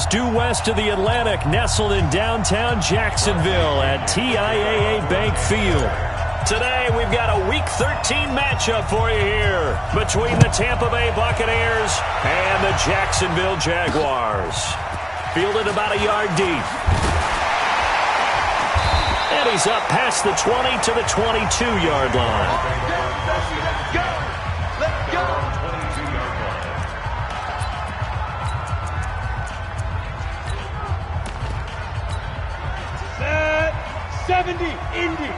is due west of the Atlantic, nestled in downtown Jacksonville at TIAA Bank Field. Today, we've got a Week 13 matchup for you here between the Tampa Bay Buccaneers and the Jacksonville Jaguars. Fielded about a yard deep. And he's up past the 20 to the 22-yard line. Let's go! 70, Indy.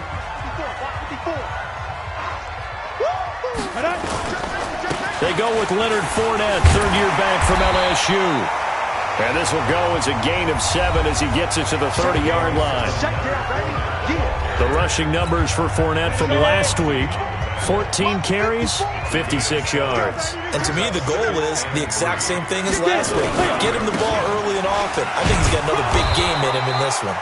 54. They go with Leonard Fournette, third-year back from LSU. And this will go as a gain of 7 as he gets it to the 30-yard line. The rushing numbers for Fournette from last week, 14 carries, 56 yards. And to me, the goal is the exact same thing as last week. Get him the ball early and often. I think he's got another big game in him in this one.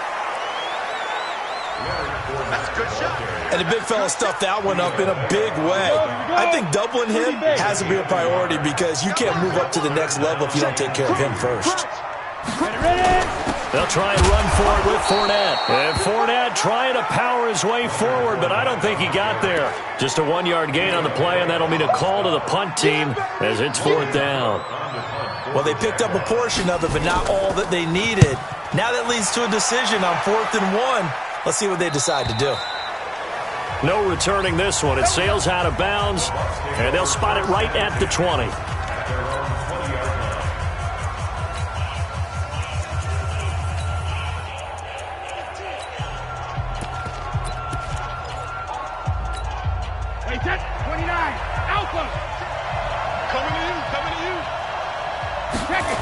That's a good shot. And the big fella stuffed that one up in a big way. I think doubling him has to be a priority because you can't move up to the next level if you don't take care of him first. They'll try and run for it with Fournette. And Fournette trying to power his way forward, but I don't think he got there. Just a 1-yard gain on the play, and that'll mean a call to the punt team as it's 4th down. Well, they picked up a portion of it, but not all that they needed. Now that leads to a decision on 4th and 1. Let's see what they decide to do. No returning this one. It sails out of bounds, and they'll spot it right at the 20. Hey, Jet, 29, Alpha. Coming to you, coming to you. Check it.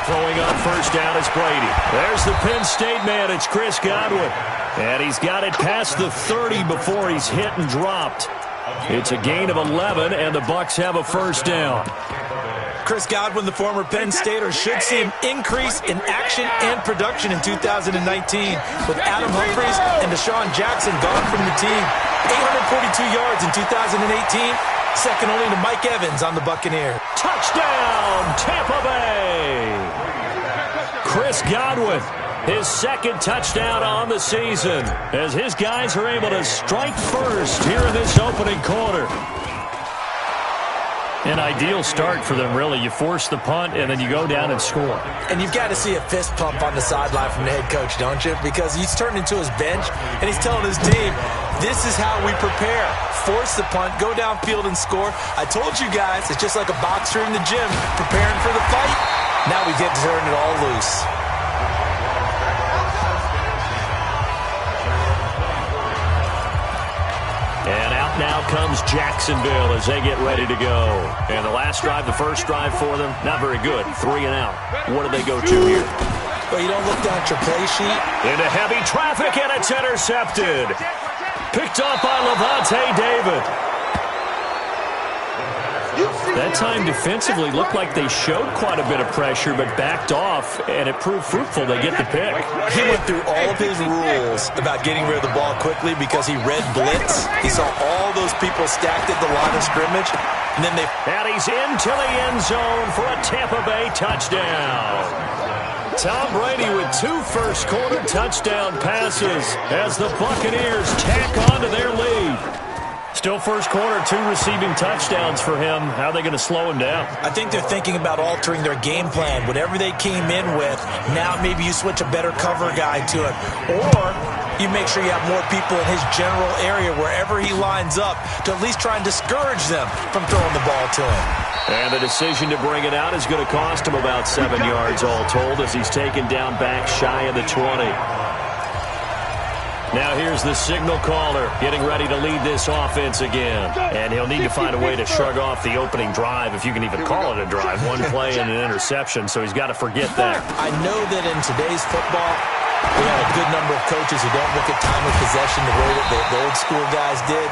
Throwing on first down is Brady. There's the Penn State man. It's Chris Godwin. And he's got it past the 30 before he's hit and dropped. It's a gain of 11, and the Bucs have a first down. Chris Godwin, the former Penn Stater, should see an increase in action and production in 2019 with Adam Humphries and Deshaun Jackson gone from the team. 842 yards in 2018, second only to Mike Evans on the Buccaneers. Touchdown, Tampa Bay! Chris Godwin, his second touchdown on the season, as his guys are able to strike first here in this opening quarter. An ideal start for them, really. You force the punt, and then you go down and score. And you've got to see a fist pump on the sideline from the head coach, don't you? Because he's turned into his bench, and he's telling his team, this is how we prepare. Force the punt, go downfield and score. I told you guys, it's just like a boxer in the gym preparing for the fight. Now we get to turn it all loose. And out now comes Jacksonville as they get ready to go. And the last drive, the first drive for them, not very good. 3 and out. What do they go to here? Well, you don't look down at your play sheet. Into heavy traffic, and it's intercepted. Picked off by Levante David. That time defensively looked like they showed quite a bit of pressure but backed off, and it proved fruitful. They get the pick. He went through all of his rules about getting rid of the ball quickly because he read blitz. He saw all those people stacked at the line of scrimmage, and then And he's into the end zone for a Tampa Bay touchdown. Tom Brady with 2 first-quarter touchdown passes as the Buccaneers tack on to their lead. Still first quarter, 2 receiving touchdowns for him. How are they going to slow him down? I think they're thinking about altering their game plan. Whatever they came in with, now maybe you switch a better cover guy to it. Or you make sure you have more people in his general area wherever he lines up to at least try and discourage them from throwing the ball to him. And the decision to bring it out is going to cost him about 7 yards all told as he's taken down back shy of the 20. Now here's the signal caller getting ready to lead this offense again. And he'll need to find a way to shrug off the opening drive, if you can even call it a drive. 1 play and an interception, so he's got to forget that. I know that in today's football, we have a good number of coaches who don't look at time of possession the way that the old school guys did.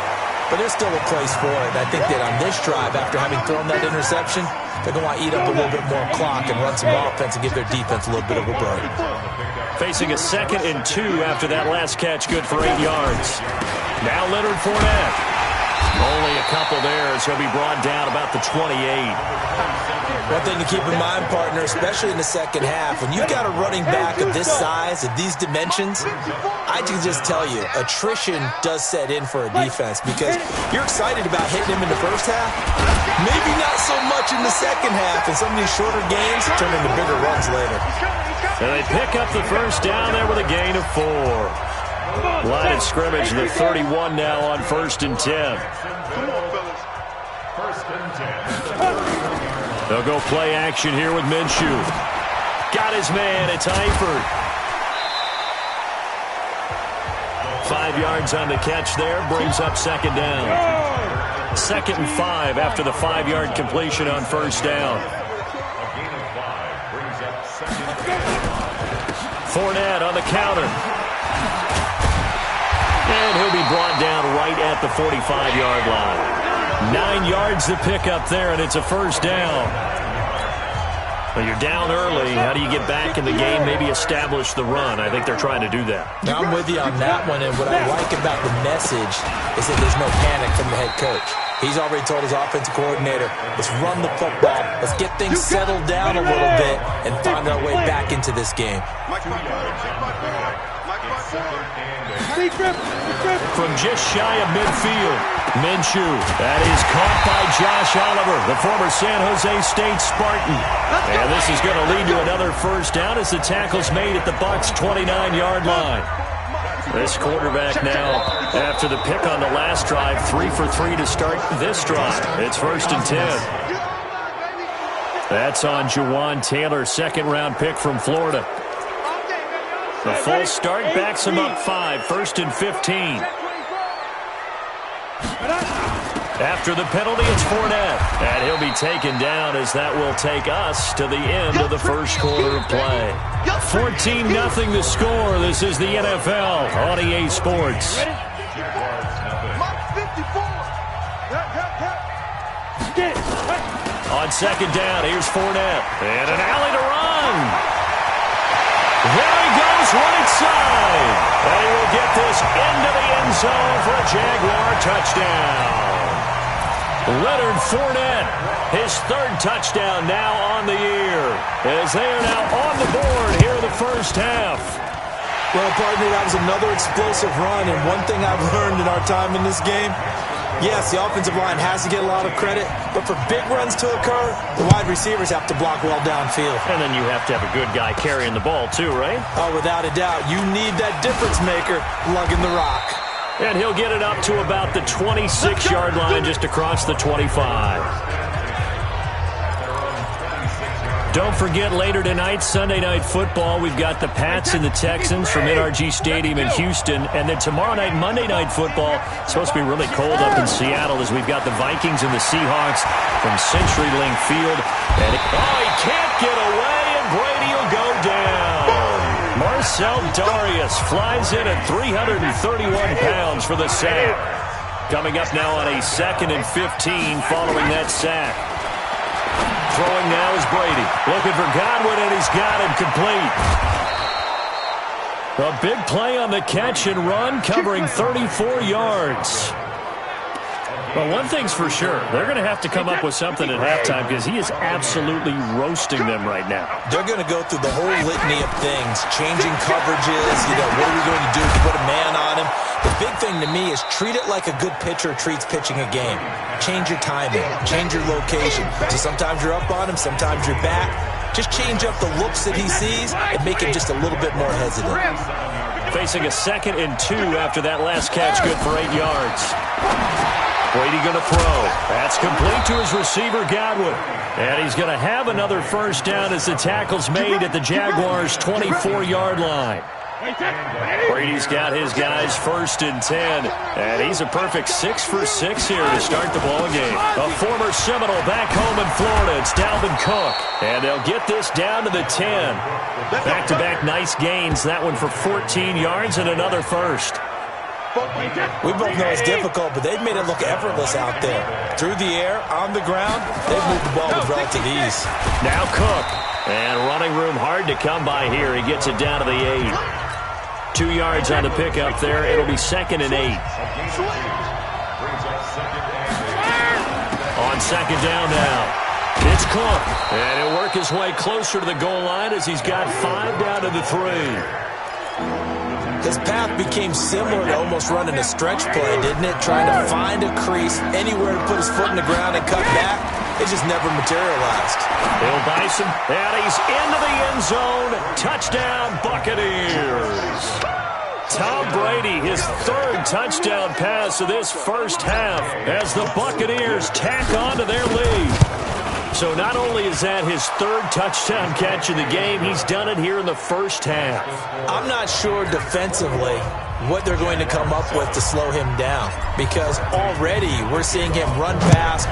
But there's still a place for it. I think that on this drive, after having thrown that interception, they're going to want to eat up a little bit more clock and run some offense and give their defense a little bit of a break. Facing a 2nd and 2 after that last catch, good for 8 yards. Now Leonard Fournette. Only a couple there as he'll be brought down about the 28. One thing to keep in mind, partner, especially in the second half, when you've got a running back of this size, of these dimensions, I can just tell you, attrition does set in for a defense because you're excited about hitting him in the first half. Maybe not so much in the second half, and some of these shorter gains turn into bigger runs later. And they pick up the first down there with a gain of 4. Line of scrimmage, the 31 now on 1st and 10. They'll go play action here with Minshew. Got his man. It's Eifert. 5 yards on the catch there. Brings up second down. 2nd and 5 after the 5-yard completion on first down. Fournette on the counter. And he'll be brought down right at the 45-yard line. 9 yards to pick up there, and it's a first down. Well, you're down early. How do you get back in the game, maybe establish the run? I think they're trying to do that. Now, I'm with you on that one, and what I like about the message is that there's no panic from the head coach. He's already told his offensive coordinator, let's run the football, let's get things settled down a little bit, and find our way back into this game. From just shy of midfield, Minshew. That is caught by Josh Oliver, the former San Jose State Spartan. And this is going to lead to another first down as the tackle's made at the Bucs' 29-yard line. This quarterback now, after the pick on the last drive, 3 for 3 to start this drive. It's 1st and 10. That's on Jawan Taylor, 2nd-round pick from Florida. The full start backs him up 5, 1st and 15. After the penalty, it's Fournette. And he'll be taken down as that will take us to the end of the first quarter of play. 14-0 the score. This is the NFL on EA Sports. On second down, here's Fournette. And an alley to run. There he goes right side. And he will get this into the end zone for a Jaguar touchdown. Leonard Fournette, his 3rd touchdown now on the year, as they are now on the board here in the first half. Well, partner, that was another explosive run, and one thing I've learned in our time in this game, yes, the offensive line has to get a lot of credit, but for big runs to occur, the wide receivers have to block well downfield. And then you have to have a good guy carrying the ball too, right? Oh, without a doubt. You need that difference maker lugging the rock. And he'll get it up to about the 26-yard line, just across the 25. Don't forget, later tonight, Sunday Night Football, we've got the Pats and the Texans from NRG Stadium in Houston. And then tomorrow night, Monday Night Football, it's supposed to be really cold up in Seattle as we've got the Vikings and the Seahawks from CenturyLink Field. And he can't get away, and Brady will go down. Marcel Darius flies in at 331 pounds for the sack. Coming up now on a 2nd and 15 following that sack. Throwing now is Brady. Looking for Godwin, and he's got him complete. A big play on the catch and run, covering 34 yards. Well, one thing's for sure. They're going to have to come up with something at halftime because he is absolutely roasting them right now. They're going to go through the whole litany of things, changing coverages, what are we going to do to put a man on him? The big thing to me is treat it like a good pitcher treats pitching a game. Change your timing, change your location. So sometimes you're up on him, sometimes you're back. Just change up the looks that he sees and make him just a little bit more hesitant. Facing a 2nd and 2 after that last catch, good for 8 yards. Brady going to throw. That's complete to his receiver, Godwin. And he's going to have another first down as the tackle's made at the Jaguars' 24-yard line. Brady's got his guys 1st and 10. And he's a perfect 6 for 6 here to start the ball game. A former Seminole back home in Florida. It's Dalvin Cook. And they'll get this down to the 10. Back-to-back nice gains. That one for 14 yards and another first. We both know it's difficult, but they've made it look effortless out there. Through the air, on the ground, they've moved the ball with relative ease. Now Cook. And running room hard to come by here. He gets it down to the 8. 2 yards on the pickup there. It'll be 2nd and 8. on second down now. It's Cook, and he'll work his way closer to the goal line as he's got 5 down to the 3. His path became similar to almost running a stretch play, didn't it? Trying to find a crease, anywhere to put his foot in the ground and cut back. It just never materialized. Bill Bison, and he's into the end zone. Touchdown, Buccaneers. Tom Brady, his 3rd touchdown pass of this first half as the Buccaneers tack on to their lead. So not only is that his 3rd touchdown catch of the game, he's done it here in the first half. I'm not sure defensively what they're going to come up with to slow him down, because already we're seeing him run past,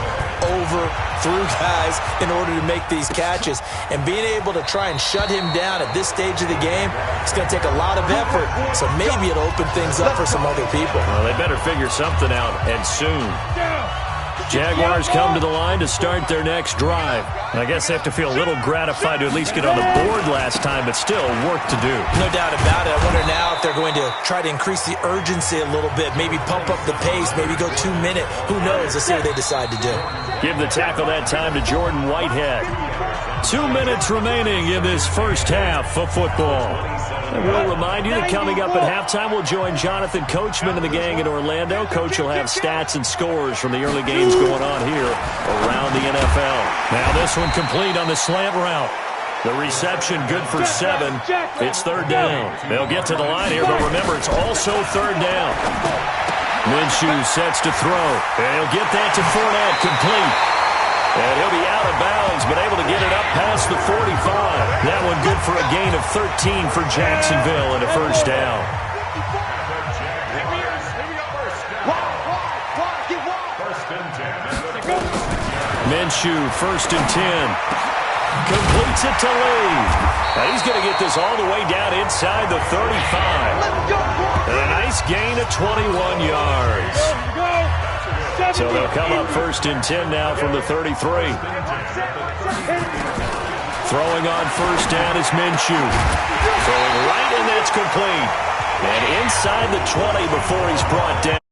over, through guys in order to make these catches. And being able to try and shut him down at this stage of the game, it's going to take a lot of effort. So maybe it'll open things up for some other people. Well, they better figure something out, and soon. Jaguars come to the line to start their next drive. And I guess they have to feel a little gratified to at least get on the board last time, but still work to do. No doubt about it. I wonder now if they're going to try to increase the urgency a little bit, maybe pump up the pace, maybe go 2 minute. Who knows? Let's see what they decide to do. Give the tackle that time to Jordan Whitehead. 2 minutes remaining in this first half of football. And we'll remind you that coming up at halftime, we'll join Jonathan Coachman and the gang in Orlando. Coach will have stats and scores from the early games going on here around the NFL. Now this one complete on the slant route. The reception good for 7. It's 3rd down. They'll get to the line here, but remember, it's also 3rd down. Minshew sets to throw, and he'll get that to Fournette, complete. And he'll be out of bounds, but able to get it up past the 45. That one good for a gain of 13 for Jacksonville and a first down. Minshew, 1st and 10. Completes it to Lee. Now he's going to get this all the way down inside the 35. And a nice gain of 21 yards. So they'll come up 1st and 10 now from the 33. Throwing on 1st down is Minshew. Throwing right, and that's complete. And inside the 20 before he's brought down.